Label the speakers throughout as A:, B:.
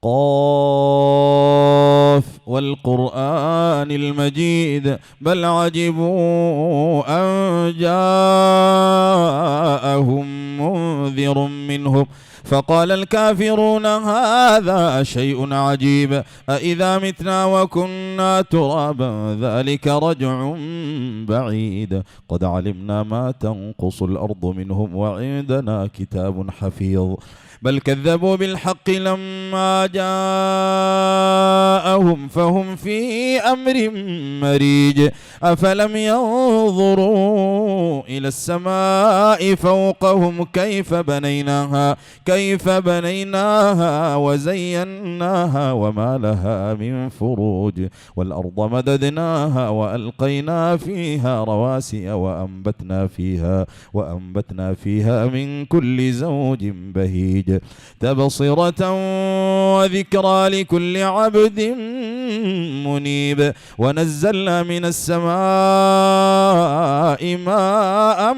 A: قاف والقرآن المجيد بل عجبوا أن جاءهم منذر منهم فقال الكافرون هذا شيء عجيب أإذا متنا وكنا ترابا ذلك رجع بعيد قد علمنا ما تنقص الأرض منهم وعندنا كتاب حفيظ بل كذبوا بالحق لما جاءهم فهم في أمر مريج أفلم ينظروا إلى السماء فوقهم كيف بنيناها وزيناها وما لها من فروج والأرض مددناها وألقينا فيها رواسي وأنبتنا فيها من كل زوج بهيج تبصرة وذكرى لكل عبد منيب ونزلنا من السماء ماء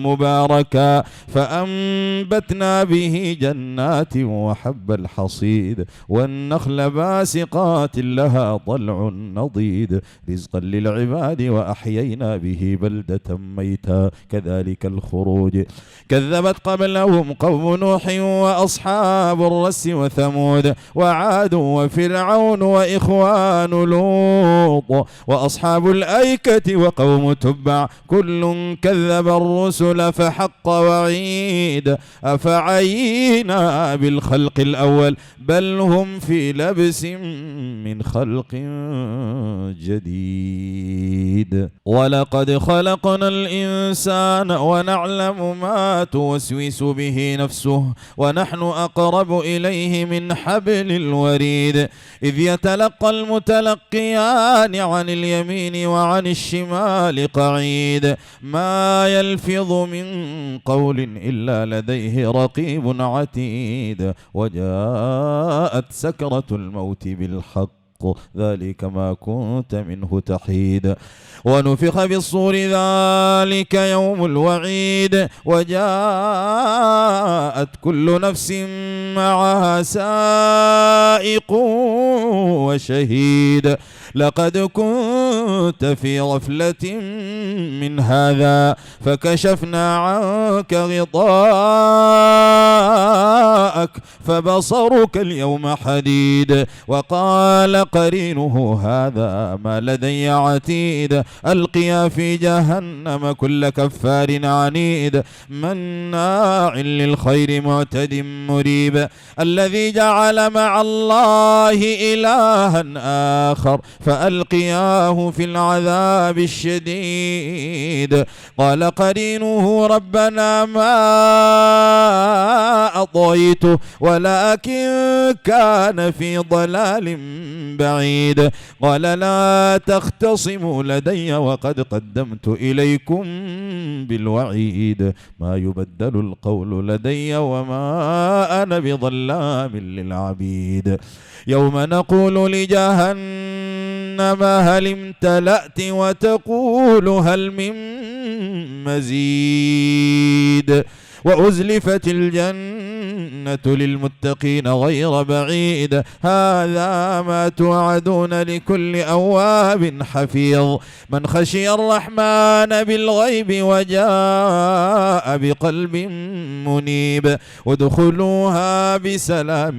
A: مباركا فأنبتنا به جنات وحب الحصيد والنخل باسقات لها طلع نضيد رزقا للعباد وأحيينا به بلدة ميتا كذلك الخروج كذبت قبلهم قوم نوح وأصحاب الرس وثمود وعاد وفرعون وإخوان لوط وأصحاب الأيكة وقوم تبع كل كذب الرسل فحق وعيد أفعينا بالخلق الأول بل هم في لبس من خلق جديد ولقد خلقنا الإنسان ونعلم ما توسوس به نفسه ونحن أقرب إليه من حبل الوريد إذ يتلقى المتلقيان عن اليمين وعن الشمال قعيد ما يلفظ من قول إلا لديه رقيب عتيد وجاءت سكرة الموت بالحق ذلك ما كنت منه تحيد ونفخ في الصور ذلك يوم الوعيد وجاءت كل نفس معها سائق وشهيد لقد كنت في غفلة من هذا فكشفنا عنك غطاءك فبصرك اليوم حديد وقال قرينه هذا ما لدي عتيد ألقيا في جهنم كل كفار عنيد مناع للخير معتد مريب الذي جعل مع الله إلها آخر فألقياه في العذاب الشديد قال قرينه ربنا ما أطغيته ولكن كان في ضلال بعيد قال لا تختصموا لدي وقد قدمت إليكم بالوعيد ما يبدل القول لدي وما أنا بظلام للعبيد يوم نقول لجهنم هل امتلأت وتقول هل من مزيد وأزلفت الجنة للمتقين غير بعيد هذا ما توعدون لكل أواب حفيظ من خشي الرحمن بالغيب وجاء بقلب منيب ادخلوها بسلام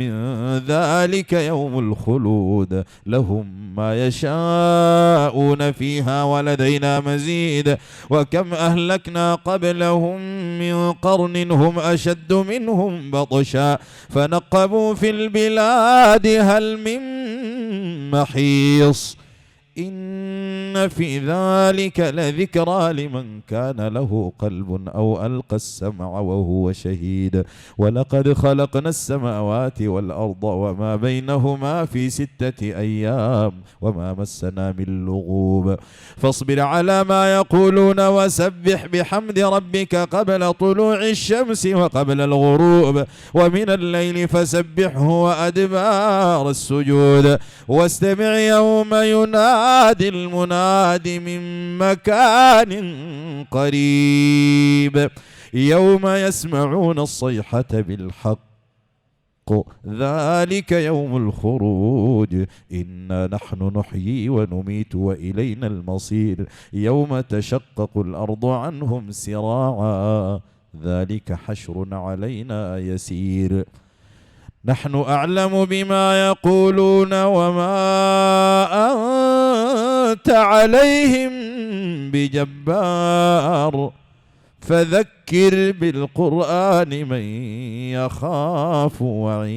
A: ذلك يوم الخلود لهم ما يشاءون فيها ولدينا مزيد وكم أهلكنا قبلهم من قرن هم أشد منهم بطشا فنقبوا في البلاد هل من محيص إن في ذلك لذكرى لمن كان له قلب أو ألقى السمع وهو شهيد ولقد خلقنا السماوات والأرض وما بينهما في 6 أيام وما مسنا من لغوب فاصبر على ما يقولون وسبح بحمد ربك قبل طلوع الشمس وقبل الغروب ومن الليل فسبحه وأدبار السجود واستمع يوم ينادي المناد من مكان قريب يوم يسمعون الصيحة بالحق ذلك يوم الخروج إنا نحن نحيي ونميت وإلينا المصير يوم تشقق الأرض عنهم سراعا ذلك حشر علينا يسير نحن أعلم بما يقولون وما أنت عليهم بجبار فذكر بالقرآن من يخاف وعيد